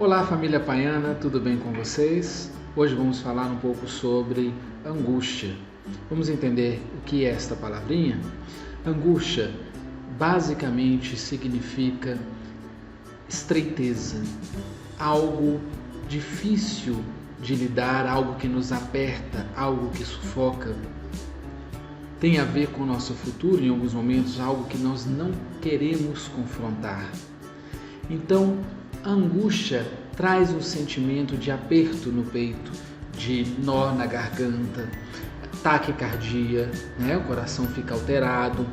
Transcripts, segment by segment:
Olá, família Paiana, tudo bem com vocês? Hoje vamos falar um pouco sobre angústia. Vamos entender o que é esta palavrinha? Angústia basicamente significa estreiteza, algo difícil de lidar, algo que nos aperta, algo que sufoca. Tem a ver com o nosso futuro, em alguns momentos, algo que nós não queremos confrontar. Então, a angústia traz um sentimento de aperto no peito, de nó na garganta, taquicardia, o coração fica alterado,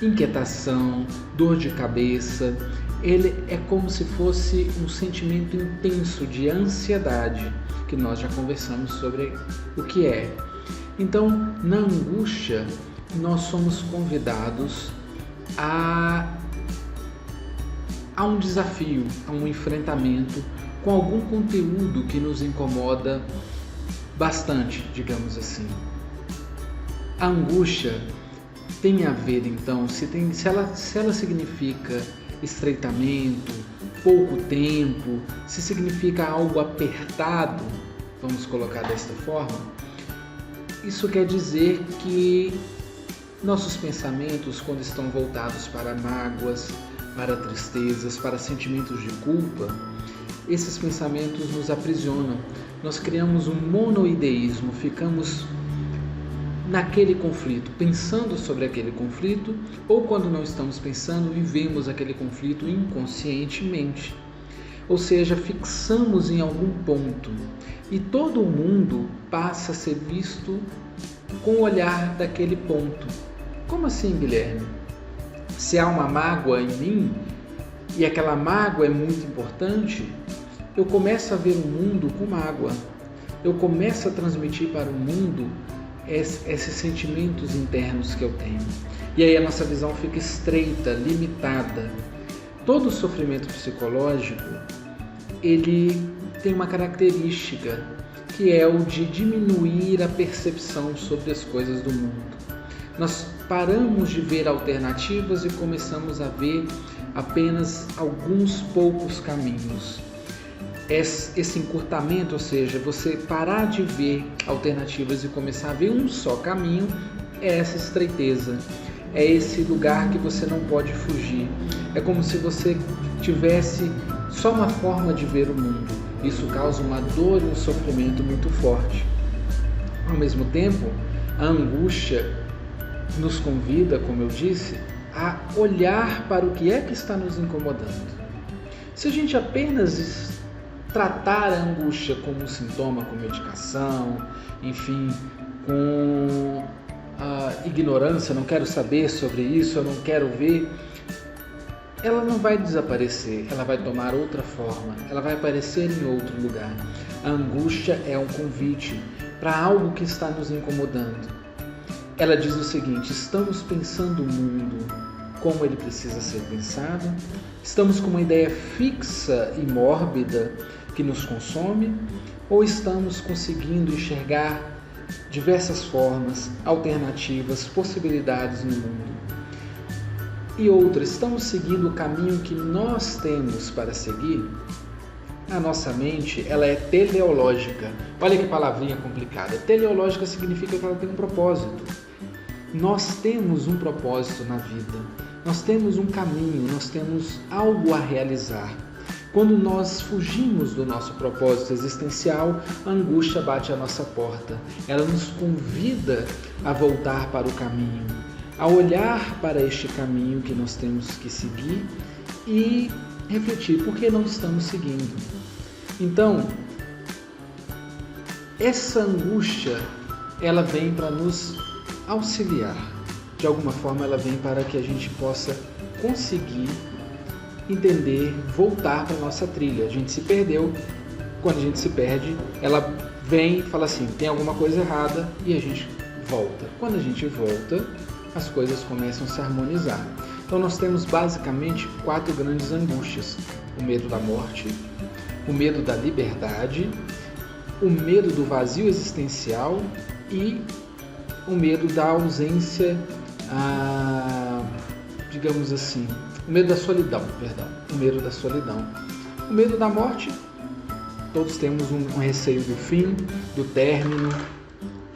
inquietação, dor de cabeça. Ele é como se fosse um sentimento intenso de ansiedade, que nós já conversamos sobre o que é. Então, na angústia, nós somos convidados a um desafio, a um enfrentamento com algum conteúdo que nos incomoda bastante, digamos assim. A angústia tem a ver, então, se ela significa estreitamento, pouco tempo, se significa algo apertado, vamos colocar desta forma, isso quer dizer que nossos pensamentos, quando estão voltados para mágoas, para tristezas, para sentimentos de culpa, esses pensamentos nos aprisionam. Nós criamos um monoideísmo, ficamos naquele conflito, pensando sobre aquele conflito, ou quando não estamos pensando, vivemos aquele conflito inconscientemente. Ou seja, fixamos em algum ponto e todo o mundo passa a ser visto com o olhar daquele ponto. Como assim, Guilherme? Se há uma mágoa em mim e aquela mágoa é muito importante, eu começo a ver o mundo com mágoa. Eu começo a transmitir para o mundo esses sentimentos internos que eu tenho. E aí a nossa visão fica estreita, limitada. Todo sofrimento psicológico, ele tem uma característica, que é o de diminuir a percepção sobre as coisas do mundo. Nós paramos de ver alternativas e começamos a ver apenas alguns poucos caminhos. Esse encurtamento, ou seja, você parar de ver alternativas e começar a ver um só caminho, é essa estreiteza, é esse lugar que você não pode fugir. É como se você tivesse só uma forma de ver o mundo. Isso causa uma dor e um sofrimento muito forte. Ao mesmo tempo, a angústia nos convida, como eu disse, a olhar para o que é que está nos incomodando. Se a gente apenas tratar a angústia como um sintoma, com medicação, enfim, com a ignorância, não quero saber sobre isso, eu não quero ver, ela não vai desaparecer, ela vai tomar outra forma, ela vai aparecer em outro lugar. A angústia é um convite para algo que está nos incomodando. Ela diz o seguinte: estamos pensando o mundo como ele precisa ser pensado? Estamos com uma ideia fixa e mórbida que nos consome? Ou estamos conseguindo enxergar diversas formas, alternativas, possibilidades no mundo? E outra, estamos seguindo o caminho que nós temos para seguir? A nossa mente, ela é teleológica. Olha que palavrinha complicada. Teleológica significa que ela tem um propósito. Nós temos um propósito na vida. Nós temos um caminho, nós temos algo a realizar. Quando nós fugimos do nosso propósito existencial, a angústia bate à nossa porta. Ela nos convida a voltar para o caminho, a olhar para este caminho que nós temos que seguir e refletir por que não estamos seguindo. Então, essa angústia, ela vem para nos auxiliar. De alguma forma, ela vem para que a gente possa conseguir entender, voltar para a nossa trilha. A gente se perdeu. Quando a gente se perde, ela vem e fala assim, tem alguma coisa errada, e a gente volta. Quando a gente volta, as coisas começam a se harmonizar. Então nós temos basicamente 4 grandes angústias: o medo da morte, o medo da liberdade, o medo do vazio existencial e o medo da ausência, digamos assim, o medo da solidão, o medo da solidão. O medo da morte Todos temos um receio do fim, do término,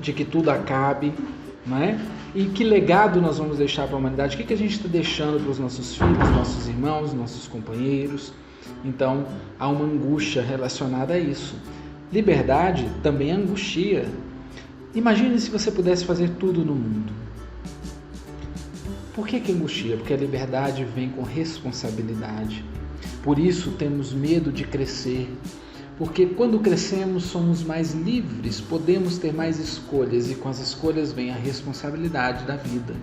de que tudo acabe, não é? E que legado nós vamos deixar para a humanidade? O que a gente está deixando para os nossos filhos, nossos irmãos, nossos companheiros? Então, há uma angústia relacionada a isso. Liberdade também angustia. Imagine se você pudesse fazer tudo no mundo. Por que angustia? Porque a liberdade vem com responsabilidade. Por isso temos medo de crescer. Porque quando crescemos somos mais livres, podemos ter mais escolhas e com as escolhas vem a responsabilidade da vida.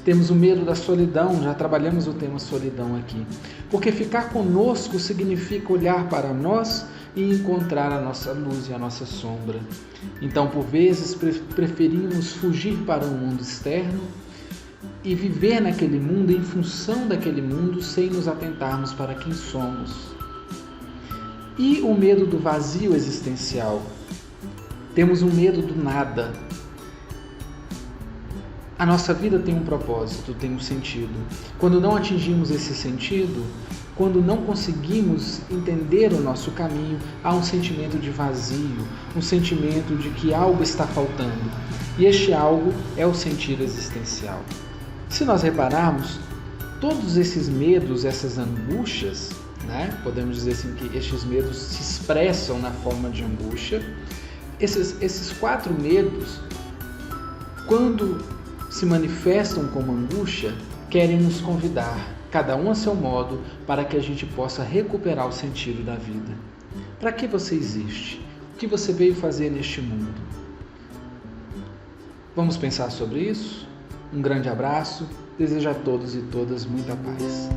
Temos o medo da solidão, já trabalhamos o tema solidão aqui. Porque ficar conosco significa olhar para nós e encontrar a nossa luz e a nossa sombra. Então, por vezes, preferimos fugir para o mundo externo e viver naquele mundo em função daquele mundo sem nos atentarmos para quem somos. E o medo do vazio existencial. Temos um medo do nada. A nossa vida tem um propósito, tem um sentido. Quando não atingimos esse sentido, quando não conseguimos entender o nosso caminho, há um sentimento de vazio, um sentimento de que algo está faltando. E este algo é o sentido existencial. Se nós repararmos, todos esses medos, essas angústias, podemos dizer assim que estes medos se expressam na forma de angústia. Esses 4 medos, quando se manifestam como angústia, querem nos convidar, cada um a seu modo, para que a gente possa recuperar o sentido da vida. Para que você existe? O que você veio fazer neste mundo? Vamos pensar sobre isso? Um grande abraço, desejo a todos e todas muita paz.